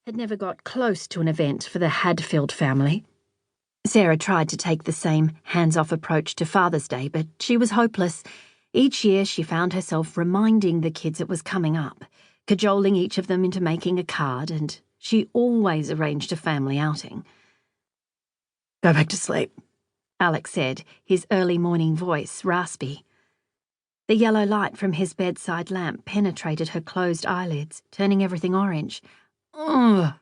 had never got close to an event for the Hadfield family. Sarah tried to take the same hands-off approach to Father's Day, but she was hopeless. Each year she found herself reminding the kids it was coming up, cajoling each of them into making a card, and she always arranged a family outing. "Go back to sleep," Alex said, his early morning voice raspy. The yellow light from his bedside lamp penetrated her closed eyelids, turning everything orange. Ugh!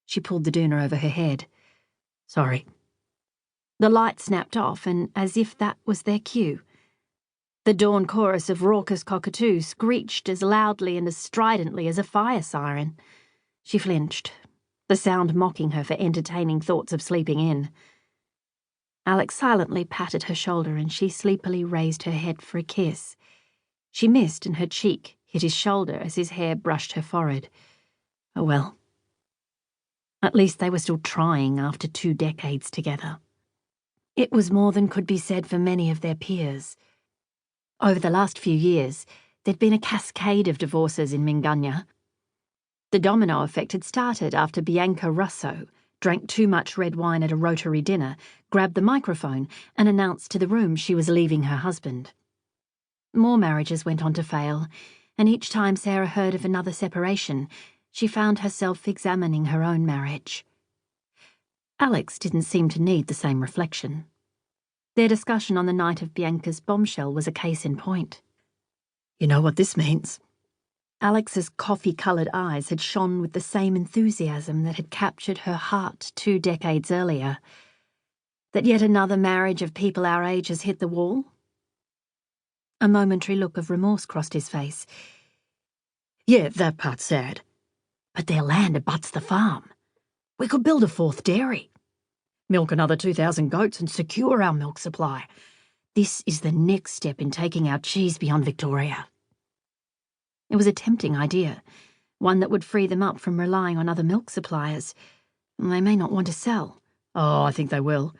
She pulled the doona over her head. "Sorry." The light snapped off, and as if that was their cue, the dawn chorus of raucous cockatoos screeched as loudly and as stridently as a fire siren. She flinched, the sound mocking her for entertaining thoughts of sleeping in. Alex silently patted her shoulder, and she sleepily raised her head for a kiss. She missed, and her cheek hit his shoulder as his hair brushed her forehead. Oh well. At least they were still trying after 2 decades together. It was more than could be said for many of their peers. Over the last few years, there'd been a cascade of divorces in Minganya. The domino effect had started after Bianca Russo drank too much red wine at a Rotary dinner, grabbed the microphone, and announced to the room she was leaving her husband. More marriages went on to fail, and each time Sarah heard of another separation, she found herself examining her own marriage. Alex didn't seem to need the same reflection. Their discussion on the night of Bianca's bombshell was a case in point. "You know what this means?" Alex's coffee-coloured eyes had shone with the same enthusiasm that had captured her heart 2 decades earlier. That yet another marriage of people our age has hit the wall? A momentary look of remorse crossed his face. "Yeah, that part's sad. But their land abuts the farm. We could build a 4th dairy. Milk another 2,000 goats and secure our milk supply. This is the next step in taking our cheese beyond Victoria." It was a tempting idea, one that would free them up from relying on other milk suppliers. They may not want to sell. "Oh, I think they will.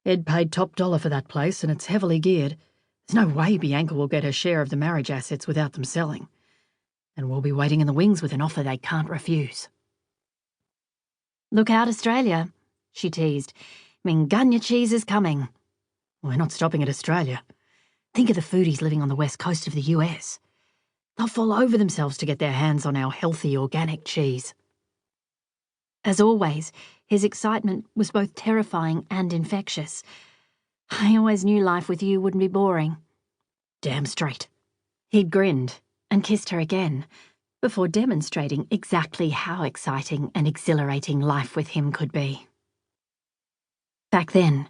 Ed paid top dollar for that place, and it's heavily geared. There's no way Bianca will get her share of the marriage assets without them selling. And we'll be waiting in the wings with an offer they can't refuse." "Look out, Australia," she teased. "Minganya cheese is coming." "We're not stopping at Australia. Think of the foodies living on the west coast of the US. They'll fall over themselves to get their hands on our healthy organic cheese." As always, his excitement was both terrifying and infectious. "I always knew life with you wouldn't be boring." "Damn straight." He'd grinned and kissed her again, before demonstrating exactly how exciting and exhilarating life with him could be. Back then,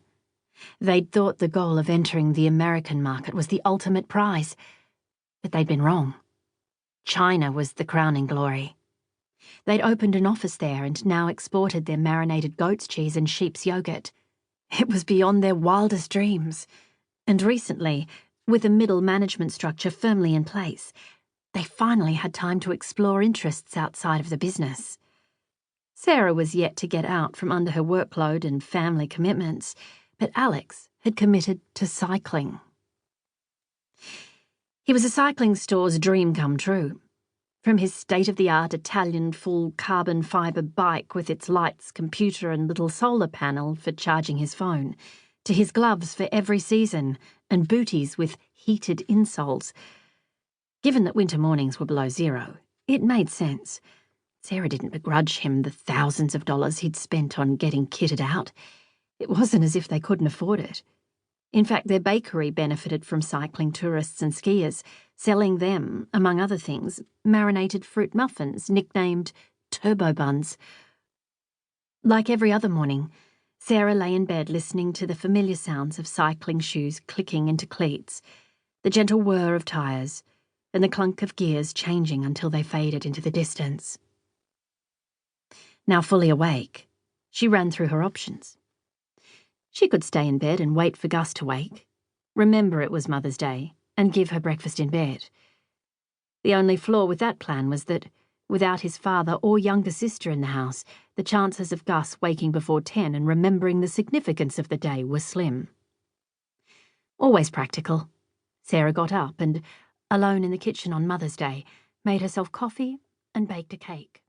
they'd thought the goal of entering the American market was the ultimate prize, but they'd been wrong. China was the crowning glory. They'd opened an office there and now exported their marinated goat's cheese and sheep's yogurt. It was beyond their wildest dreams, and recently, with a middle management structure firmly in place, they finally had time to explore interests outside of the business. Sarah was yet to get out from under her workload and family commitments, but Alex had committed to cycling. He was a cycling store's dream come true. From his state-of-the-art Italian full-carbon fibre bike with its lights, computer and little solar panel for charging his phone, to his gloves for every season and booties with heated insoles. Given that winter mornings were below zero, it made sense. Sarah didn't begrudge him the thousands of dollars he'd spent on getting kitted out. It wasn't as if they couldn't afford it. In fact, their bakery benefited from cycling tourists and skiers, selling them, among other things, marinated fruit muffins nicknamed turbo buns. Like every other morning, Sarah lay in bed listening to the familiar sounds of cycling shoes clicking into cleats, the gentle whir of tyres, and the clunk of gears changing until they faded into the distance. Now fully awake, she ran through her options. She could stay in bed and wait for Gus to wake, remember it was Mother's Day, and give her breakfast in bed. The only flaw with that plan was that, without his father or younger sister in the house, the chances of Gus waking before 10 and remembering the significance of the day were slim. Always practical, Sarah got up and, alone in the kitchen on Mother's Day, made herself coffee and baked a cake.